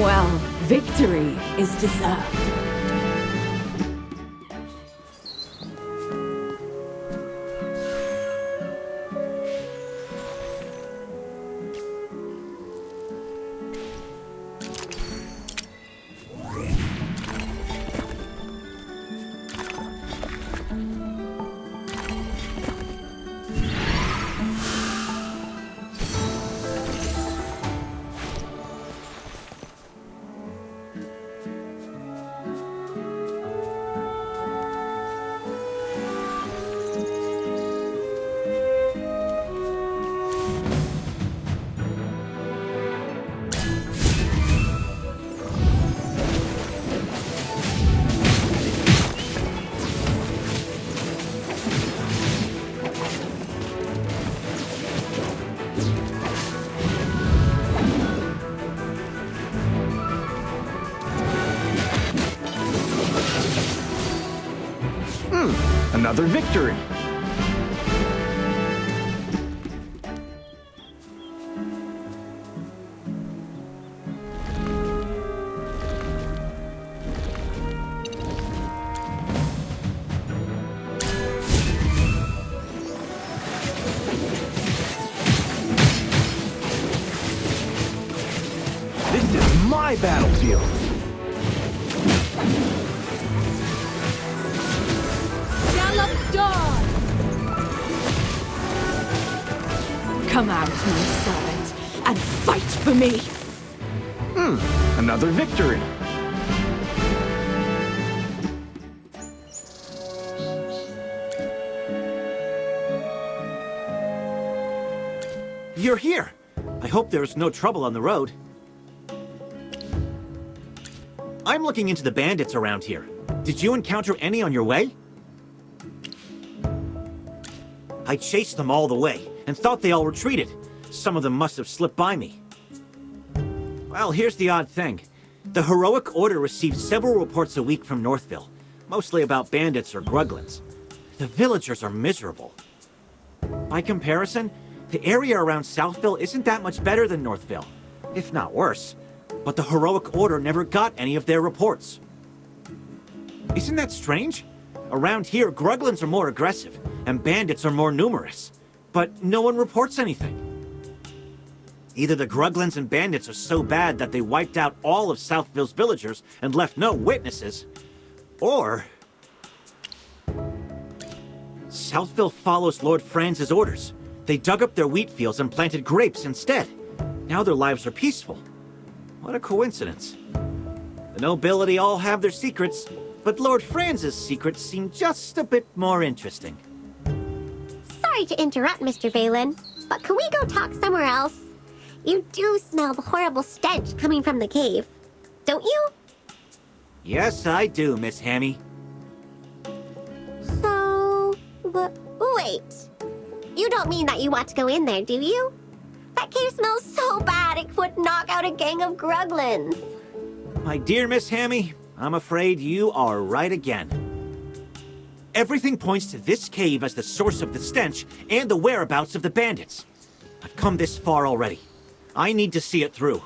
Well, victory is deserved. Another victory! This is my battlefield! Come out, my servant, and fight for me! Another victory! You're here! I hope there's no trouble on the road. I'm looking into the bandits around here. Did you encounter any on your way? I chased them all the way, and thought they all retreated. Some of them must have slipped by me. Well, here's the odd thing. The Heroic Order receives several reports a week from Northville, mostly about bandits or gruglins. The villagers are miserable. By comparison, the area around Southville isn't that much better than Northville, if not worse. But the Heroic Order never got any of their reports. Isn't that strange? Around here, gruglins are more aggressive, and bandits are more numerous. But no one reports anything. Either the gruglins and bandits are so bad that they wiped out all of Southville's villagers and left no witnesses, or Southville follows Lord Franz's orders. They dug up their wheat fields and planted grapes instead. Now their lives are peaceful. What a coincidence. The nobility all have their secrets, but Lord Franz's secrets seem just a bit more interesting. Sorry to interrupt, Mr. Valen, but can we go talk somewhere else? You do smell the horrible stench coming from the cave, don't you? Yes, I do, Miss Hammy. So... wait. You don't mean that you want to go in there, do you? That cave smells so bad it would knock out a gang of gruglins. My dear Miss Hammy, I'm afraid you are right again. Everything points to this cave as the source of the stench and the whereabouts of the bandits. I've come this far already. I need to see it through.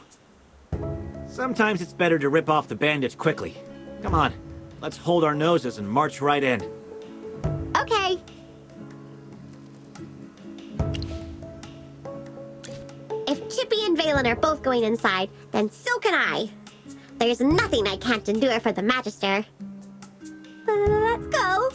Sometimes it's better to rip off the bandits quickly. Come on, let's hold our noses and march right in. Okay. If Chippy and Valen are both going inside, then so can I. There's nothing I can't endure for the Magister. Let's go.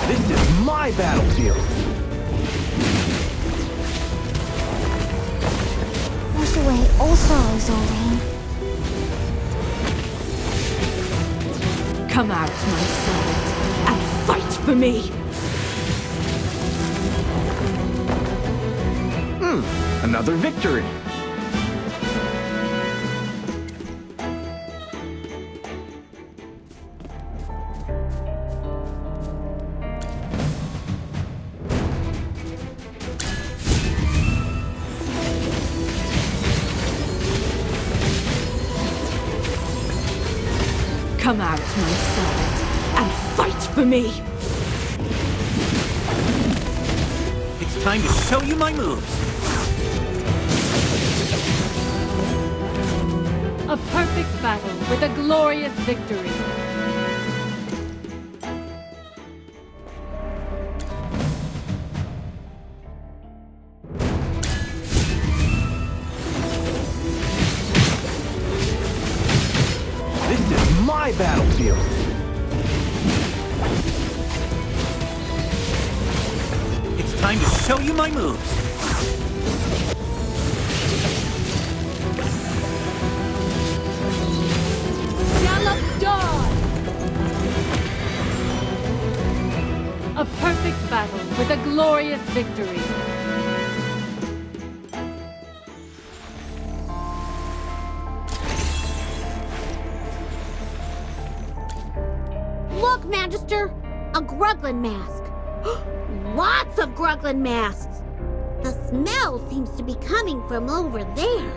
This is my battlefield! Wash away all sorrows, Lorraine. Come out, my servant, and fight for me! Another victory! Come out, my servant, and fight for me! It's time to show you my moves. A perfect battle with a glorious victory. This is my battlefield. It's time to show you my moves. Gallop Dawn! A perfect battle with a glorious victory. Look, Magister! A Gruglin mask! Lots of Gruglin masks! The smell seems to be coming from over there.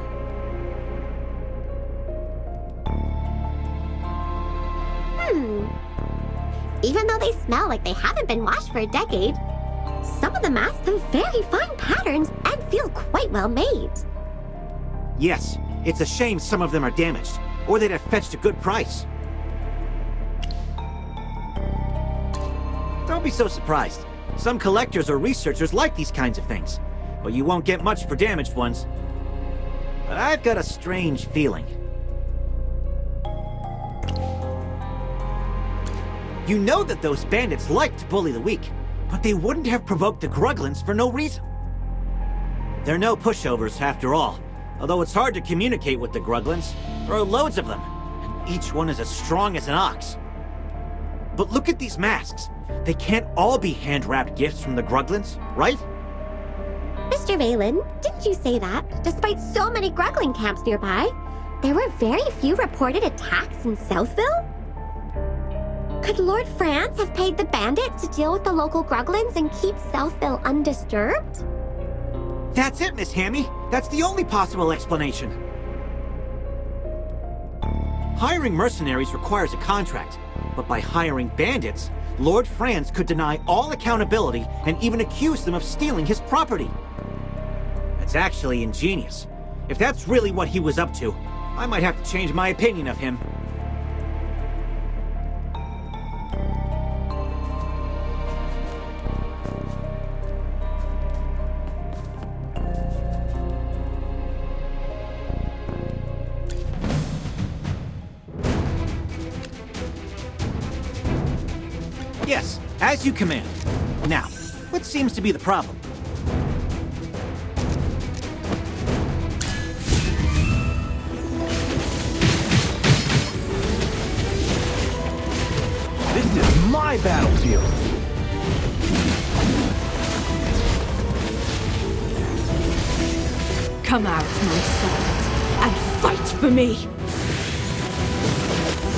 Even though they smell like they haven't been washed for a decade, some of the masks have very fine patterns and feel quite well made. Yes, it's a shame some of them are damaged, or they'd have fetched a good price. Don't be so surprised. Some collectors or researchers like these kinds of things, but you won't get much for damaged ones. But I've got a strange feeling. You know that those bandits like to bully the weak, but they wouldn't have provoked the Gruglins for no reason. They're no pushovers, after all, although it's hard to communicate with the Gruglins. There are loads of them, and each one is as strong as an ox. But look at these masks. They can't all be hand-wrapped gifts from the Gruglins, right? Mr. Valen, didn't you say that, despite so many Gruglin camps nearby, there were very few reported attacks in Southville? Could Lord France have paid the bandits to deal with the local Gruglins and keep Southville undisturbed? That's it, Miss Hammy. That's the only possible explanation. Hiring mercenaries requires a contract, but by hiring bandits, Lord France could deny all accountability and even accuse them of stealing his property. That's actually ingenious. If that's really what he was up to, I might have to change my opinion of him. Yes, as you command. Now, what seems to be the problem? This is my battlefield. Come out, my servant, and fight for me!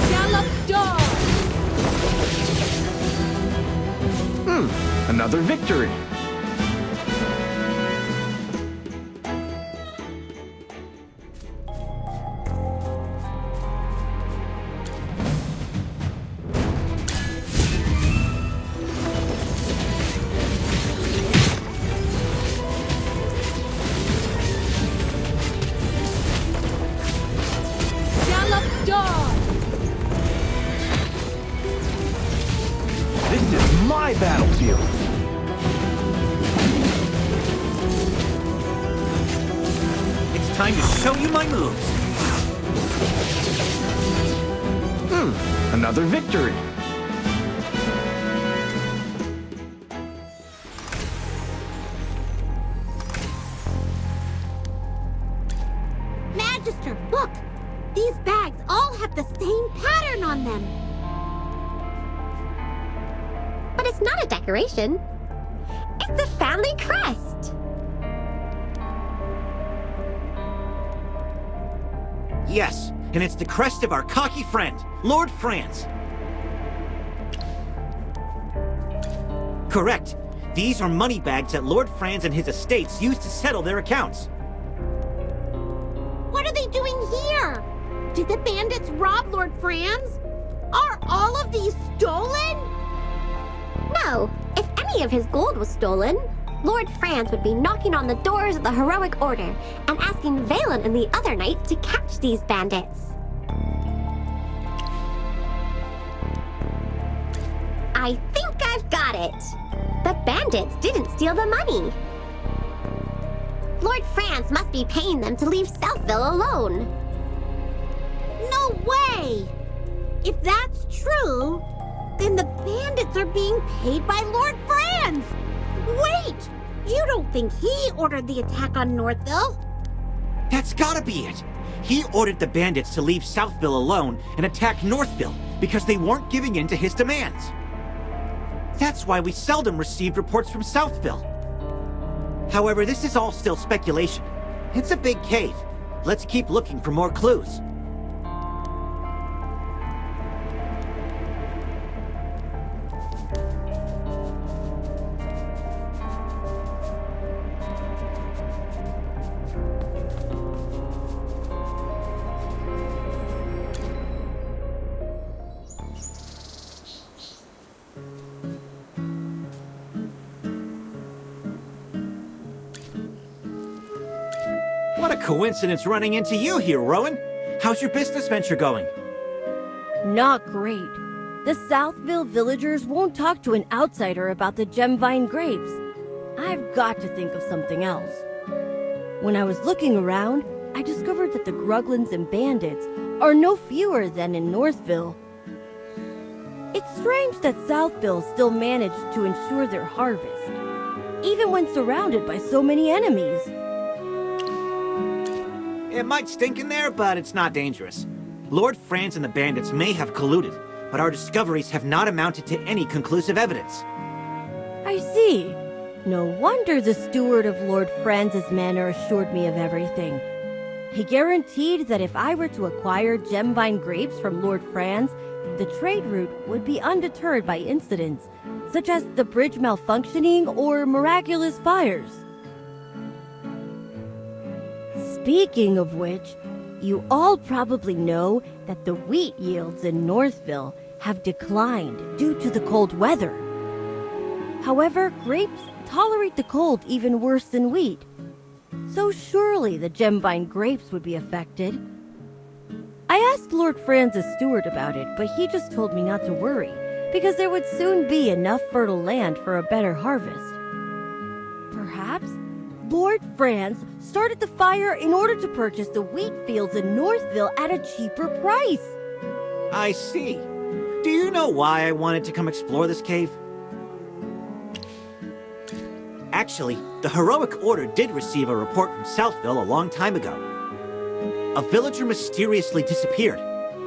Gallop Dawn! Another victory. Gallop Dawn! This is my battlefield. It's time to show you my moves. Another victory. Magister, look! These bags all have the same pattern on them. But it's not a decoration. It's a family crest. Yes, and it's the crest of our cocky friend, Lord France. Correct. These are money bags that Lord France and his estates used to settle their accounts. What are they doing here? Did the bandits rob Lord Franz? Are all of these stolen? No, if any of his gold was stolen, Lord Franz would be knocking on the doors of the Heroic Order and asking Valen and the other knights to catch these bandits. I think I've got it. The bandits didn't steal the money. Lord Franz must be paying them to leave Southville alone. No way! If that's true, then the bandits are being paid by Lord Franz! Wait! You don't think he ordered the attack on Northville? That's gotta be it. He ordered the bandits to leave Southville alone and attack Northville because they weren't giving in to his demands. That's why we seldom received reports from Southville. However, this is all still speculation. It's a big cave. Let's keep looking for more clues. What a coincidence running into you here, Rowan. How's your business venture going? Not great. The Southville villagers won't talk to an outsider about the Gemvine grapes. I've got to think of something else. When I was looking around, I discovered that the Gruglins and bandits are no fewer than in Northville. It's strange that Southville still managed to ensure their harvest, even when surrounded by so many enemies. It might stink in there, but it's not dangerous. Lord Franz and the bandits may have colluded, but our discoveries have not amounted to any conclusive evidence. I see. No wonder the steward of Lord Franz's manor assured me of everything. He guaranteed that if I were to acquire Gemvine grapes from Lord Franz, the trade route would be undeterred by incidents, such as the bridge malfunctioning or miraculous fires. Speaking of which, you all probably know that the wheat yields in Northville have declined due to the cold weather. However, grapes tolerate the cold even worse than wheat, so surely the Gemvine grapes would be affected. I asked Lord Franz's steward about it, but he just told me not to worry, because there would soon be enough fertile land for a better harvest. Perhaps Lord Franz started the fire in order to purchase the wheat fields in Northville at a cheaper price. I see. Do you know why I wanted to come explore this cave? Actually, the Heroic Order did receive a report from Southville a long time ago. A villager mysteriously disappeared.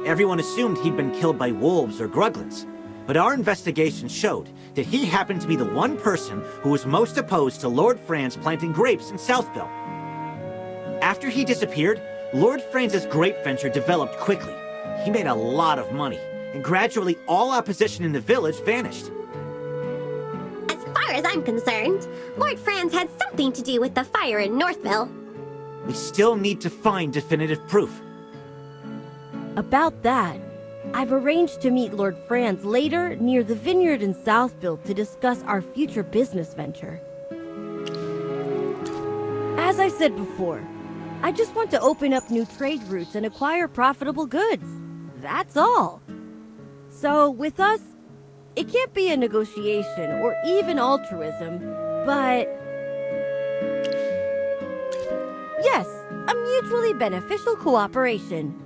Everyone assumed he'd been killed by wolves or Gruglins, but our investigation showed that he happened to be the one person who was most opposed to Lord Franz planting grapes in Southville. After he disappeared, Lord Franz's grape venture developed quickly. He made a lot of money, and gradually all opposition in the village vanished. As far as I'm concerned, Lord Franz had something to do with the fire in Northville. We still need to find definitive proof. About that, I've arranged to meet Lord Franz later near the vineyard in Southville to discuss our future business venture. As I said before, I just want to open up new trade routes and acquire profitable goods. That's all. So with us, it can't be a negotiation or even altruism, but yes, a mutually beneficial cooperation.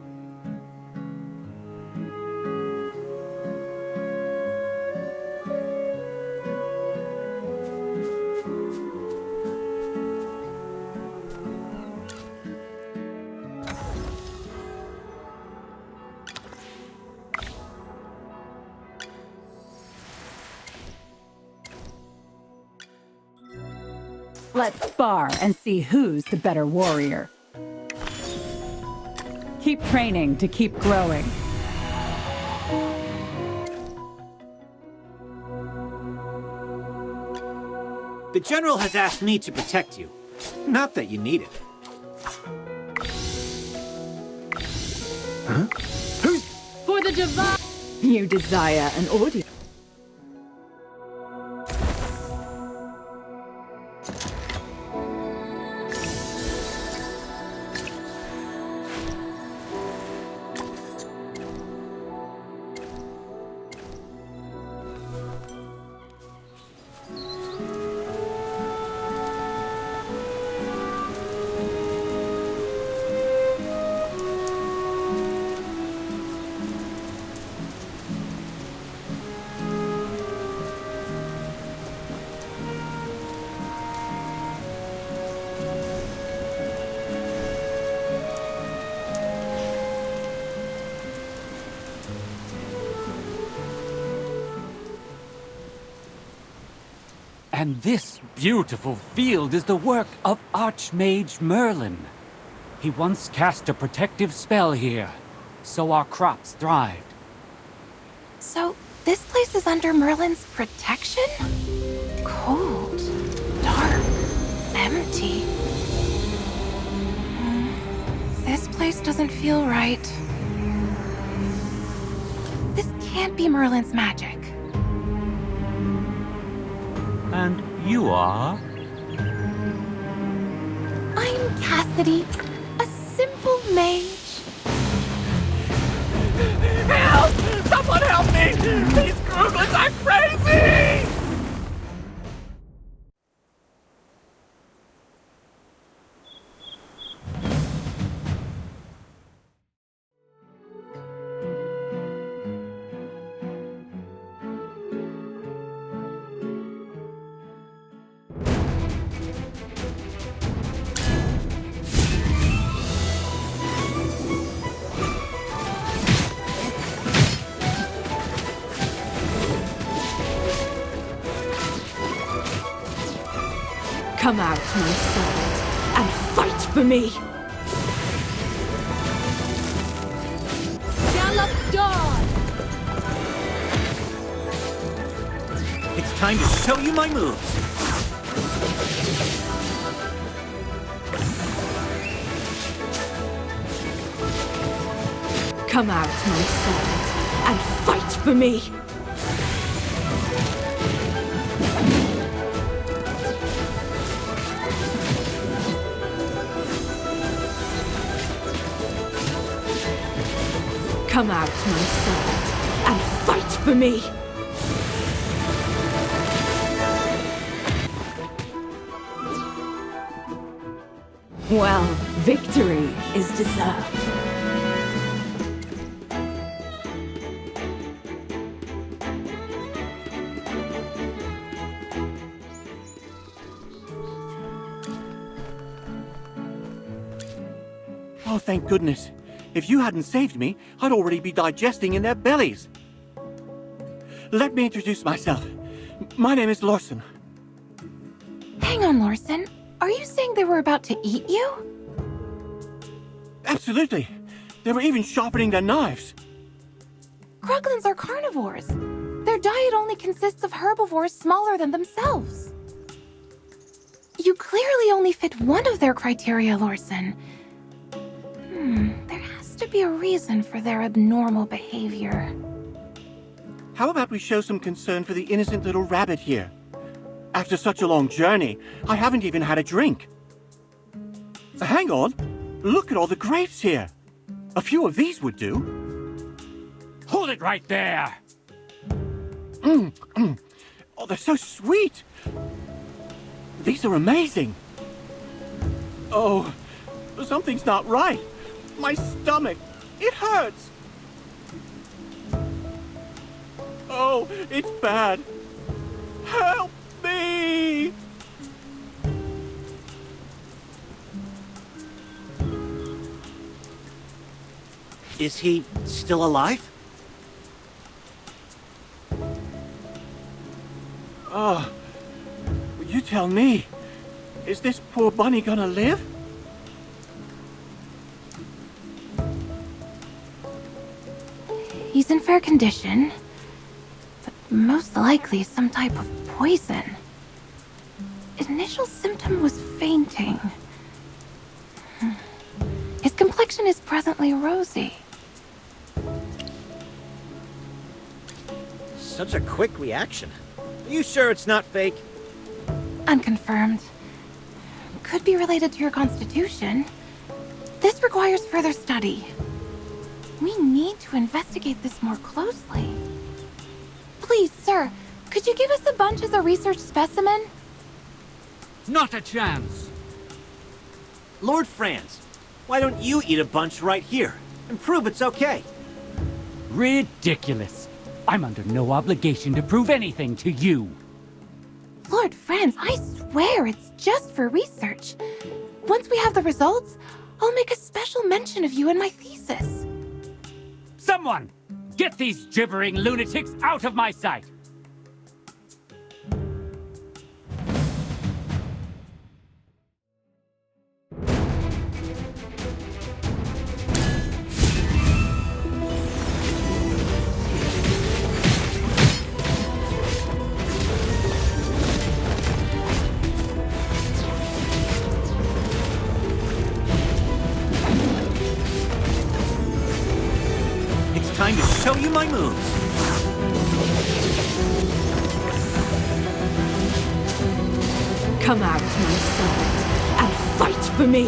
Let's spar and see who's the better warrior. Keep training to keep growing. The General has asked me to protect you. Not that you need it. Huh? Who's... For the divine... You desire an audience. And this beautiful field is the work of Archmage Merlin. He once cast a protective spell here, so our crops thrived. So, this place is under Merlin's protection? Cold, dark, empty. This place doesn't feel right. This can't be Merlin's magic. And you are? I'm Cassadee, a simple mage. Help! Someone help me! These Gruglins are crazy! Come out, my servant, and fight for me! Gallop Dawn! It's time to show you my moves. Come out, my servant, and fight for me! Come out, my servant, and fight for me! Well, victory is deserved. Oh, thank goodness. If you hadn't saved me, I'd already be digesting in their bellies. Let me introduce myself. My name is Lorsan. Hang on, Lorsan. Are you saying they were about to eat you? Absolutely. They were even sharpening their knives. Gruglins are carnivores. Their diet only consists of herbivores smaller than themselves. You clearly only fit one of their criteria, Lorsan. There has to be a reason for their abnormal behavior. How about we show some concern for the innocent little rabbit here? After such a long journey, I haven't even had a drink. Hang on. Look at all the grapes here. A few of these would do. Hold it right there! Oh, they're so sweet. These are amazing. Oh, something's not right. My stomach, it hurts. Oh, it's bad. Help me! Is he still alive? Oh, you tell me. Is this poor bunny gonna live? He's in fair condition, but most likely some type of poison. Initial symptom was fainting. His complexion is presently rosy. Such a quick reaction. Are you sure it's not fake? Unconfirmed. Could be related to your constitution. This requires further study. We need to investigate this more closely. Please, sir, could you give us a bunch as a research specimen? Not a chance! Lord Franz, why don't you eat a bunch right here and prove it's okay? Ridiculous. I'm under no obligation to prove anything to you. Lord Franz, I swear it's just for research. Once we have the results, I'll make a special mention of you in my thesis. Someone! Get these gibbering lunatics out of my sight! Time to show you my moves. Come out, my servant, and fight for me!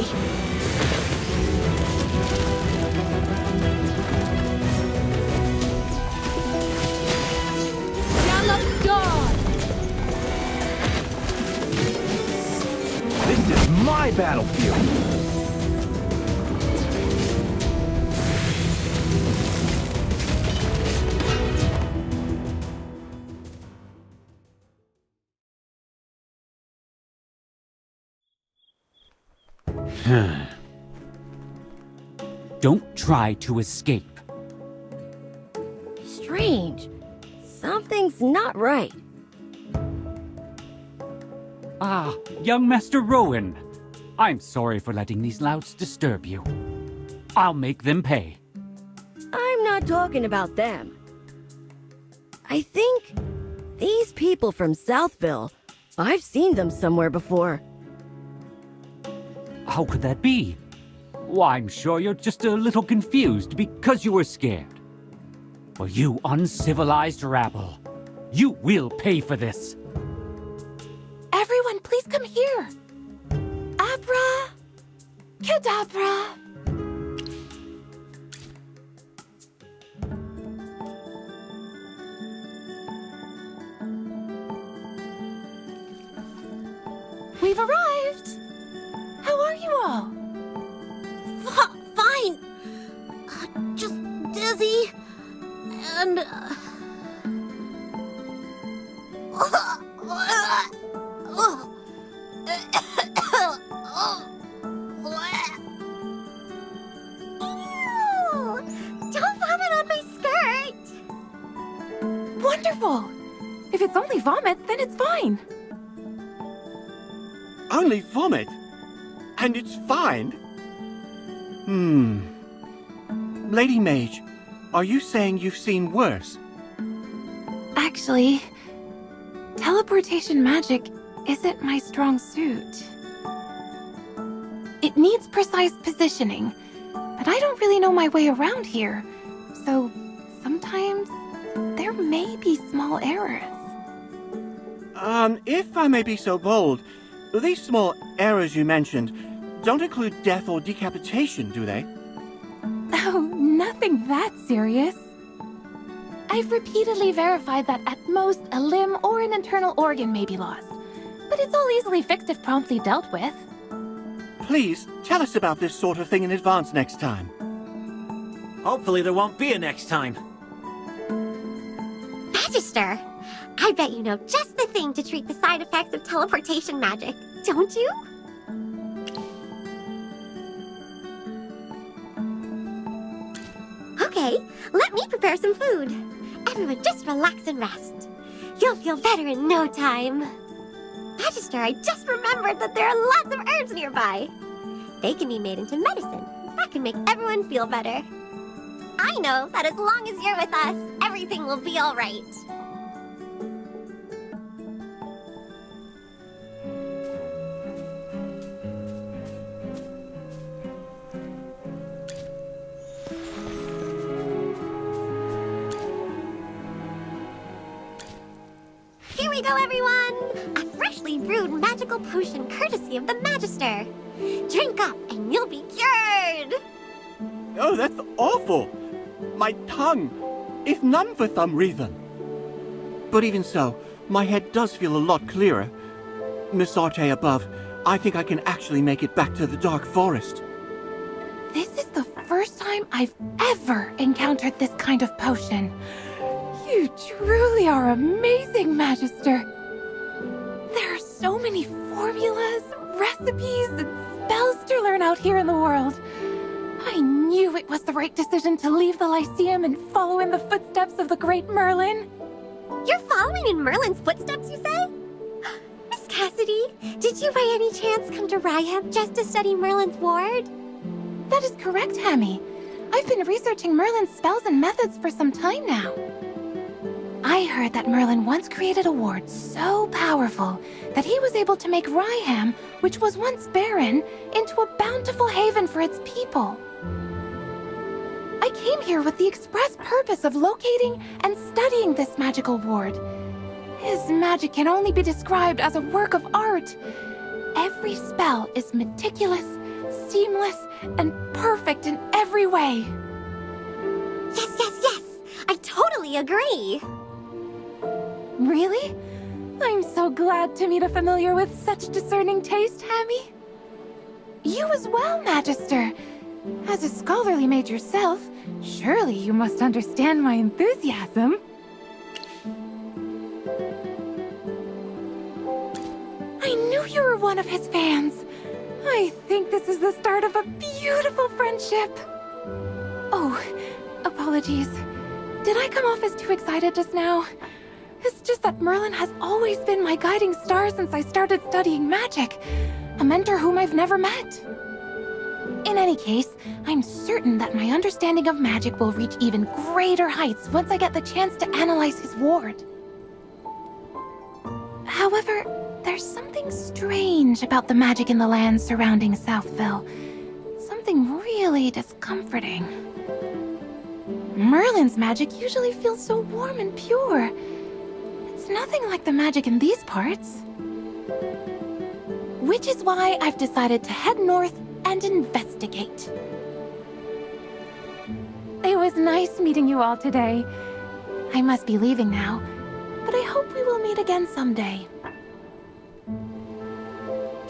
This is my battlefield. Don't try to escape. Strange. Something's not right. Ah, young Master Rowan. I'm sorry for letting these louts disturb you. I'll make them pay. I'm not talking about them. I think these people from Southville, I've seen them somewhere before. How could that be? Why, I'm sure you're just a little confused because you were scared. Well, you uncivilized rabble. You will pay for this. Everyone, please come here. Abra... Cadabra... We've arrived! How are you all? Fine. Just dizzy. And... Don't vomit on my skirt! Wonderful! If it's only vomit, then it's fine. Only vomit? And it's fine? Lady Mage, are you saying you've seen worse? Actually, teleportation magic isn't my strong suit. It needs precise positioning, but I don't really know my way around here, so sometimes there may be small errors. If I may be so bold, these small errors you mentioned don't include death or decapitation, do they? Oh, nothing that serious. I've repeatedly verified that at most a limb or an internal organ may be lost, but it's all easily fixed if promptly dealt with. Please, tell us about this sort of thing in advance next time. Hopefully there won't be a next time. Magister, I bet you know just the thing to treat the side effects of teleportation magic, don't you? Okay, let me prepare some food. Everyone just relax and rest. You'll feel better in no time. Magister, I just remembered that there are lots of herbs nearby. They can be made into medicine. That can make everyone feel better. I know that as long as you're with us, everything will be all right. we go, everyone! A freshly brewed magical potion courtesy of the Magister. Drink up and you'll be cured! Oh, that's awful! My tongue! If none for some reason. But even so, my head does feel a lot clearer. Miss Arte above, I think I can actually make it back to the Dark Forest. This is the first time I've ever encountered this kind of potion. You truly are amazing, Magister. There are so many formulas, recipes, and spells to learn out here in the world. I knew it was the right decision to leave the Lyceum and follow in the footsteps of the great Merlin. You're following in Merlin's footsteps, you say? Miss Cassadee, did you by any chance come to Ryham just to study Merlin's ward? That is correct, Hammy. I've been researching Merlin's spells and methods for some time now. I heard that Merlin once created a ward so powerful that he was able to make Ryham, which was once barren, into a bountiful haven for its people. I came here with the express purpose of locating and studying this magical ward. His magic can only be described as a work of art. Every spell is meticulous, seamless, and perfect in every way. Yes, yes, yes! I totally agree! Really? I'm so glad to meet a familiar with such discerning taste, Hammy. You as well, Magister. As a scholarly mage yourself, surely you must understand my enthusiasm. I knew you were one of his fans. I think this is the start of a beautiful friendship. Oh, apologies. Did I come off as too excited just now? It's just that Merlin has always been my guiding star since I started studying magic. A mentor whom I've never met. In any case, I'm certain that my understanding of magic will reach even greater heights once I get the chance to analyze his ward. However, there's something strange about the magic in the lands surrounding Southville. Something really discomforting. Merlin's magic usually feels so warm and pure. It's nothing like the magic in these parts. Which is why I've decided to head north and investigate. It was nice meeting you all today. I must be leaving now, but I hope we will meet again someday.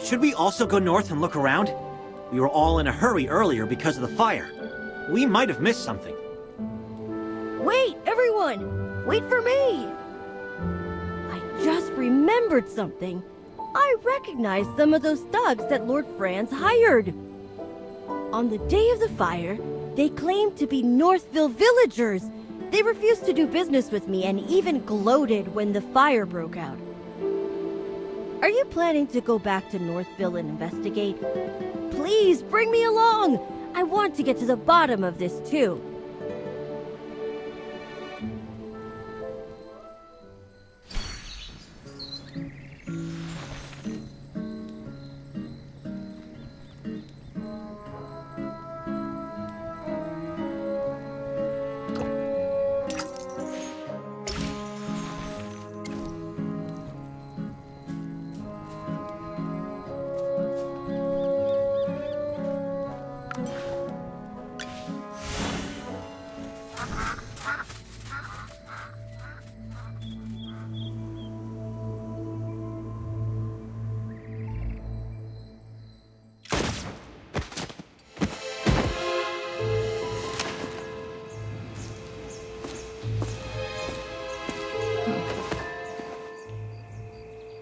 Should we also go north and look around? We were all in a hurry earlier because of the fire. We might have missed something. Wait, everyone! Wait for me! I just remembered something. I recognized some of those thugs that Lord Franz hired. On the day of the fire, they claimed to be Northville villagers. They refused to do business with me and even gloated when the fire broke out. Are you planning to go back to Northville and investigate? Please, bring me along! I want to get to the bottom of this, too.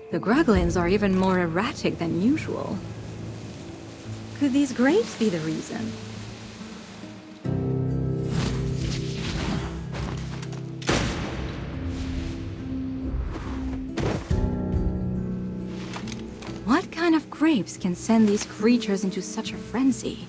The Gruglins are even more erratic than usual. Could these grapes be the reason? What kind of grapes can send these creatures into such a frenzy?